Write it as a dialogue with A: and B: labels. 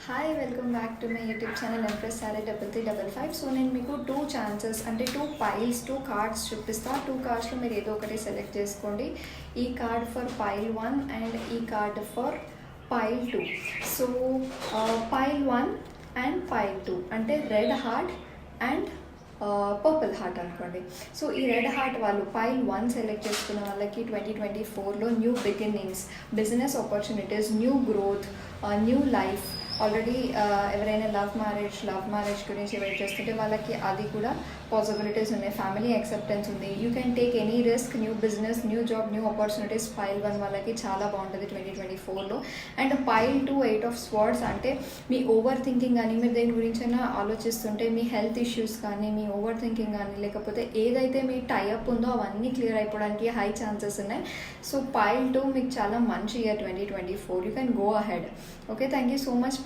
A: Hi welcome back to my YouTube channel Empress సారీ 3355. So నేను మీకు టూ ఛాన్సెస్ అంటే టూ కార్డ్స్ చూపిస్తా. టూ కార్డ్స్లో మీరు ఏదో ఒకటి సెలెక్ట్ చేసుకోండి. ఈ కార్డ్ ఫర్ పైల్ 1 అండ్ ఈ card for pile 2. So pile 1 and pile 2 అంటే red heart and purple heart అనుకోండి. సో ఈ రెడ్ హార్ట్ వాళ్ళు పైల్ 1 సెలెక్ట్ చేసుకున్న వాళ్ళకి 2024లో new beginnings, business opportunities, new growth, new life. Already ఎవరైనా లవ్ మ్యారేజ్ గురించి వెయిట్ చేస్తుంటే వాళ్ళకి అది కూడా పాసిబిలిటీస్ ఉన్నాయి. ఫ్యామిలీ యాక్సెప్టెన్స్ ఉంది. You can take any risk. New business, new job, new opportunities pile 1 వాళ్ళకి చాలా బాగుంటుంది 2024లో. అండ్ పైల్ 2 8 ఆఫ్ స్వార్డ్స్ అంటే మీ ఓవర్ థింకింగ్ కానీ, మీరు దేని గురించైనా ఆలోచిస్తుంటే మీ హెల్త్ ఇష్యూస్ కానీ, మీ ఓవర్ థింకింగ్ కానీ, లేకపోతే ఏదైతే మీ టైఅప్ ఉందో అవన్నీ క్లియర్ అయిపోవడానికి హై ఛాన్సెస్ ఉన్నాయి. సో పైల్ 2 మీకు చాలా మంచి year 2024. You can go ahead. Okay, thank you so much